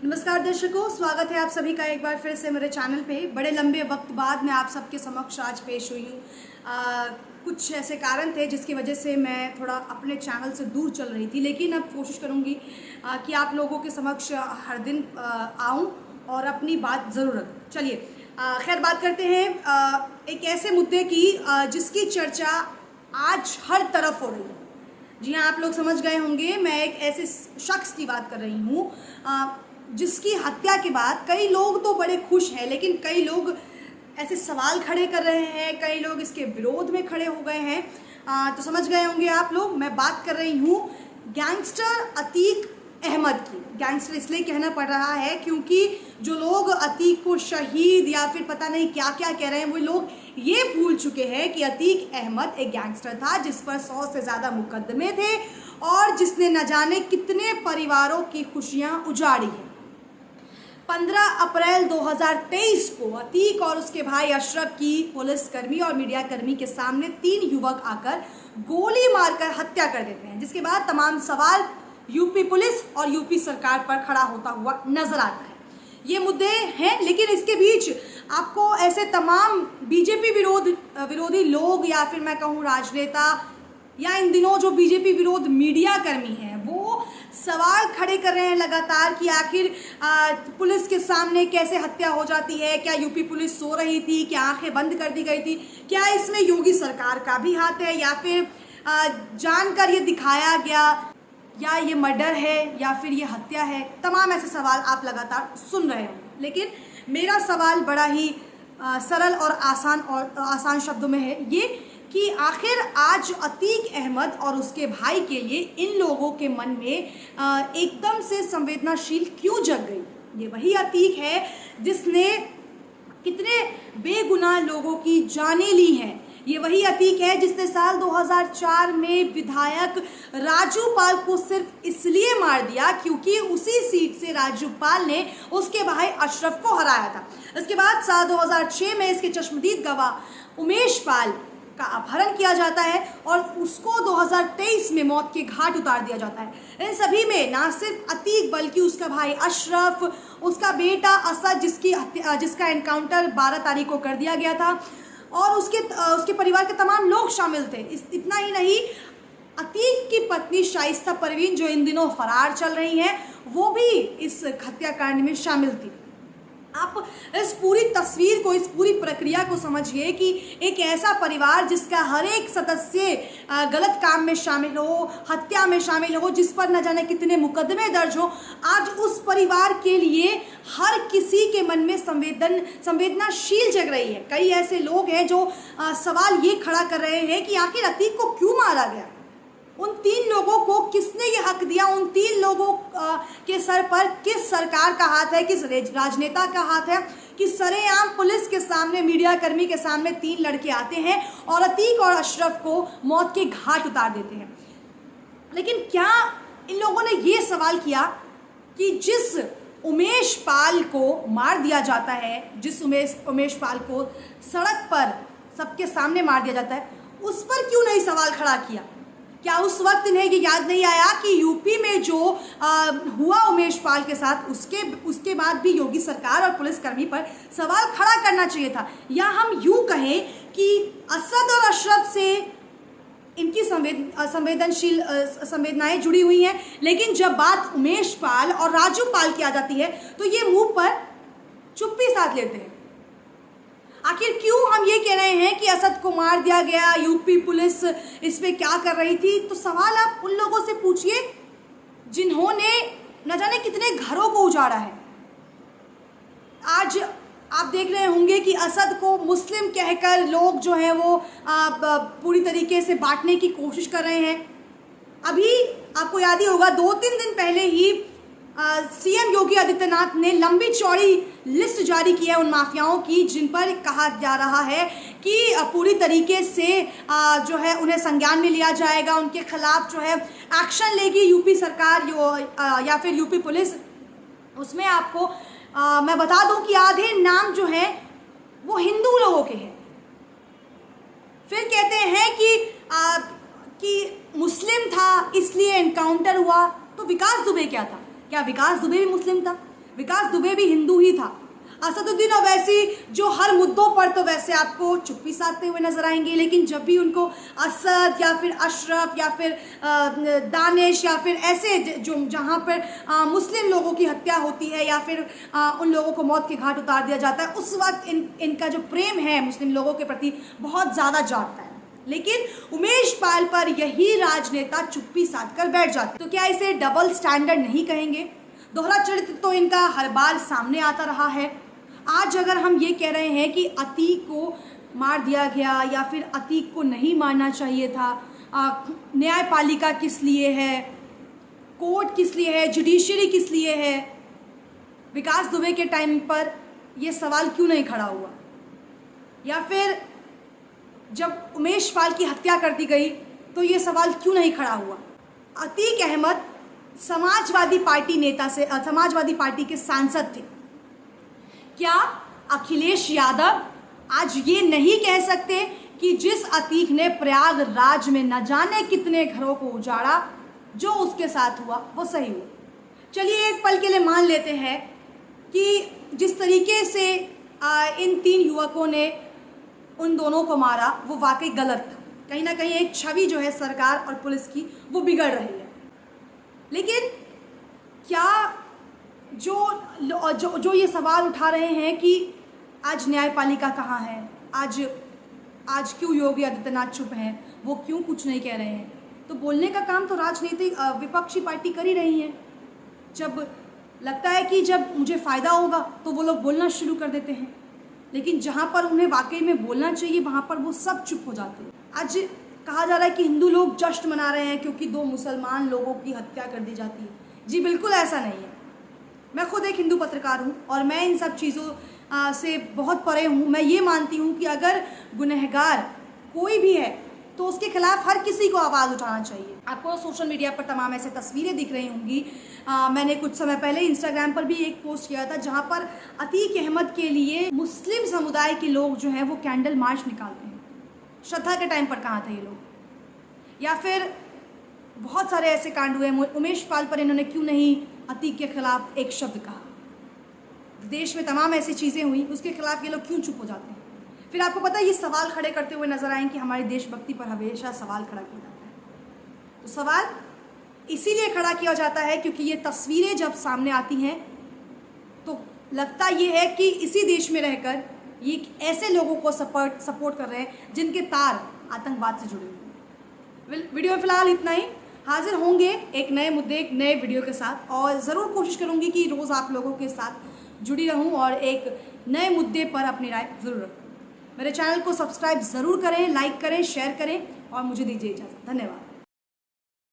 नमस्कार दर्शकों, स्वागत है आप सभी का एक बार फिर से मेरे चैनल पे। बड़े लंबे वक्त बाद मैं आप सबके समक्ष आज पेश हुई हूँ। कुछ ऐसे कारण थे जिसकी वजह से मैं थोड़ा अपने चैनल से दूर चल रही थी, लेकिन अब कोशिश करूँगी कि आप लोगों के समक्ष हर दिन आऊँ और अपनी बात ज़रूर रखूँ। चलिए खैर बात करते हैं एक ऐसे मुद्दे की जिसकी चर्चा आज हर तरफ हो रही है। जी हाँ, आप लोग समझ गए होंगे, मैं एक ऐसे शख्स की बात कर रही हूँ जिसकी हत्या के बाद कई लोग तो बड़े खुश हैं, लेकिन कई लोग ऐसे सवाल खड़े कर रहे हैं, कई लोग इसके विरोध में खड़े हो गए हैं। तो समझ गए होंगे आप लोग, मैं बात कर रही हूँ गैंगस्टर अतीक अहमद की। गैंगस्टर इसलिए कहना पड़ रहा है क्योंकि जो लोग अतीक को शहीद या फिर पता नहीं क्या क्या कह रहे हैं, वो लोग ये भूल चुके हैं कि अतीक अहमद एक गैंगस्टर था जिस पर 100 से ज़्यादा मुकदमे थे और जिसने न जाने कितने परिवारों की खुशियाँ उजाड़ी हैं। 15 अप्रैल 2023 को अतीक और उसके भाई अशरफ की पुलिसकर्मी और मीडियाकर्मी के सामने 3 युवक आकर गोली मारकर हत्या कर देते हैं, जिसके बाद तमाम सवाल यूपी पुलिस और यूपी सरकार पर खड़ा होता हुआ नजर आता है। ये मुद्दे हैं, लेकिन इसके बीच आपको ऐसे तमाम बीजेपी विरोधी लोग या फिर मैं कहूँ राजनेता या इन दिनों जो बीजेपी विरोध मीडिया कर्मी हैं, वो सवाल खड़े कर रहे हैं लगातार कि आखिर पुलिस के सामने कैसे हत्या हो जाती है। क्या यूपी पुलिस सो रही थी? क्या आंखें बंद कर दी गई थी? क्या इसमें योगी सरकार का भी हाथ है, या फिर जानकर ये दिखाया गया, या ये मर्डर है, या फिर ये हत्या है? तमाम ऐसे सवाल आप लगातार सुन रहे हो, लेकिन मेरा सवाल बड़ा ही सरल और आसान शब्दों में है ये कि आखिर आज अतीक अहमद और उसके भाई के लिए इन लोगों के मन में एकदम से संवेदनाशील क्यों जग गई। ये वही अतीक है जिसने कितने बेगुनाह लोगों की जानें ली हैं। ये वही अतीक है जिसने साल 2004 में विधायक राजू पाल को सिर्फ इसलिए मार दिया क्योंकि उसी सीट से राजू पाल ने उसके भाई अशरफ को हराया था। इसके बाद साल 2006 में इसके चश्मदीद गवाह उमेश पाल का अपहरण किया जाता है और उसको 2023 में मौत के घाट उतार दिया जाता है। इन सभी में ना सिर्फ अतीक बल्कि उसका भाई अशरफ, उसका बेटा असद जिसका एनकाउंटर 12 तारीख को कर दिया गया था, और उसके परिवार के तमाम लोग शामिल थे। इतना ही नहीं, अतीक की पत्नी शाइस्ता परवीन जो इन दिनों फरार चल रही हैं, वो भी इस हत्याकांड में शामिल थी। आप इस पूरी तस्वीर को, इस पूरी प्रक्रिया को समझिए कि एक ऐसा परिवार जिसका हर एक सदस्य गलत काम में शामिल हो, हत्या में शामिल हो, जिस पर न जाने कितने मुकदमे दर्ज हो, आज उस परिवार के लिए हर किसी के मन में संवेदनाशील जग रही है। कई ऐसे लोग हैं जो सवाल ये खड़ा कर रहे हैं कि आखिर अतीक को क्यों मारा गया, उन 3 लोगों को किसने ये हक दिया, उन 3 लोगों के सर पर किस सरकार का हाथ है, किस राजनेता का हाथ है कि सरेआम पुलिस के सामने, मीडिया कर्मी के सामने 3 लड़के आते हैं और अतीक और अशरफ को मौत के घाट उतार देते हैं। लेकिन क्या इन लोगों ने ये सवाल किया कि जिस उमेश पाल को मार दिया जाता है, जिस उमेश पाल को सड़क पर सबके सामने मार दिया जाता है, उस पर क्यों नहीं सवाल खड़ा किया? क्या उस वक्त इन्हें ये याद नहीं आया कि यूपी में जो हुआ उमेश पाल के साथ, उसके बाद भी योगी सरकार और पुलिसकर्मी पर सवाल खड़ा करना चाहिए था? या हम यूँ कहें कि असद और अशरफ से इनकी संवेदनाएं जुड़ी हुई हैं, लेकिन जब बात उमेश पाल और राजू पाल की आ जाती है तो ये मुंह पर चुप्पी साध लेते हैं। आखिर क्यों हम ये कह रहे हैं कि असद को मार दिया गया, यूपी पुलिस इस पे क्या कर रही थी? तो सवाल आप उन लोगों से पूछिए जिन्होंने न जाने कितने घरों को उजाड़ा है। आज आप देख रहे होंगे कि असद को मुस्लिम कहकर लोग जो हैं वो पूरी तरीके से बांटने की कोशिश कर रहे हैं। अभी आपको याद ही होगा, 2-3 दिन पहले ही सीएम योगी आदित्यनाथ ने लंबी चौड़ी लिस्ट जारी की है उन माफियाओं की जिन पर कहा जा रहा है कि पूरी तरीके से जो है उन्हें संज्ञान में लिया जाएगा, उनके खिलाफ जो है एक्शन लेगी यूपी सरकार या फिर यूपी पुलिस। उसमें आपको मैं बता दूं कि आधे नाम जो हैं वो हिंदू लोगों के हैं। फिर कहते हैं कि मुस्लिम था इसलिए एनकाउंटर हुआ। तो विकास दुबे क्या था? क्या विकास दुबे भी मुस्लिम था? विकास दुबे भी हिंदू ही था। असदुद्दीन ओवैसी जो हर मुद्दों पर तो वैसे आपको चुप्पी साधते हुए नजर आएंगे, लेकिन जब भी उनको असद या फिर अशरफ या फिर दानिश या फिर ऐसे जो जहाँ पर मुस्लिम लोगों की हत्या होती है या फिर उन लोगों को मौत के घाट उतार दिया जाता है, उस वक्त इनका जो प्रेम है मुस्लिम लोगों के प्रति बहुत ज़्यादा जागता है। लेकिन उमेश पाल पर यही राजनेता चुप्पी साध कर बैठ जाते। तो क्या इसे डबल स्टैंडर्ड नहीं कहेंगे? दोहरा चरित्र तो इनका हर बार सामने आता रहा है। आज अगर हम ये कह रहे हैं कि अतीक को मार दिया गया या फिर अतीक को नहीं मारना चाहिए था, न्यायपालिका किस लिए है, कोर्ट किस लिए है, जुडिशरी किस लिए है, विकास दुबे के टाइम पर यह सवाल क्यों नहीं खड़ा हुआ? या फिर जब उमेश पाल की हत्या कर दी गई तो ये सवाल क्यों नहीं खड़ा हुआ? अतीक अहमद समाजवादी पार्टी नेता से समाजवादी पार्टी के सांसद थे। क्या अखिलेश यादव आज ये नहीं कह सकते कि जिस अतीक ने प्रयागराज में न जाने कितने घरों को उजाड़ा, जो उसके साथ हुआ वो सही हुआ? चलिए एक पल के लिए मान लेते हैं कि जिस तरीके से इन 3 युवकों ने उन दोनों को मारा वो वाकई गलत था। कहीं ना कहीं एक छवि जो है सरकार और पुलिस की वो बिगड़ रही है। लेकिन क्या जो ये सवाल उठा रहे हैं कि आज न्यायपालिका कहाँ है, आज क्यों योगी आदित्यनाथ चुप हैं, वो क्यों कुछ नहीं कह रहे हैं, तो बोलने का काम तो राजनीतिक विपक्षी पार्टी कर ही रही है। जब लगता है कि जब मुझे फ़ायदा होगा तो वो लोग बोलना शुरू कर देते हैं, लेकिन जहाँ पर उन्हें वाकई में बोलना चाहिए वहाँ पर वो सब चुप हो जाते हैं। आज कहा जा रहा है कि हिंदू लोग जश्न मना रहे हैं क्योंकि 2 मुसलमान लोगों की हत्या कर दी जाती है। जी बिल्कुल ऐसा नहीं है। मैं खुद एक हिंदू पत्रकार हूँ और मैं इन सब चीज़ों से बहुत परे हूँ। मैं ये मानती हूँ कि अगर गुनहगार कोई भी है तो उसके खिलाफ हर किसी को आवाज़ उठाना चाहिए। आपको सोशल मीडिया पर तमाम ऐसे तस्वीरें दिख रही होंगी। मैंने कुछ समय पहले इंस्टाग्राम पर भी एक पोस्ट किया था जहाँ पर अतीक अहमद के लिए मुस्लिम समुदाय के लोग जो हैं वो कैंडल मार्च निकालते हैं। श्रद्धा के टाइम पर कहाँ थे ये लोग? या फिर बहुत सारे ऐसे कांड हुए, उमेश पाल पर इन्होंने क्यों नहीं अतीक के खिलाफ एक शब्द कहा? देश में तमाम ऐसी चीज़ें हुई, उसके खिलाफ ये लोग क्यों चुप हो जाते हैं? फिर आपको पता है ये सवाल खड़े करते हुए नजर आए कि हमारी देशभक्ति पर हमेशा सवाल खड़ा किया जाता है। तो सवाल इसीलिए खड़ा किया जाता है क्योंकि ये तस्वीरें जब सामने आती हैं तो लगता ये है कि इसी देश में रहकर ये ऐसे लोगों को सपोर्ट कर रहे हैं जिनके तार आतंकवाद से जुड़े हुए हैं। वीडियो में फिलहाल इतना ही। हाजिर होंगे एक नए मुद्दे, एक नए वीडियो के साथ, और ज़रूर कोशिश करूँगी कि रोज़ आप लोगों के साथ जुड़ी रहूँ और एक नए मुद्दे पर अपनी राय ज़रूर रखूँ। मेरे चैनल को सब्सक्राइब ज़रूर करें, लाइक करें, शेयर करें और मुझे दीजिए इजाज़त। धन्यवाद।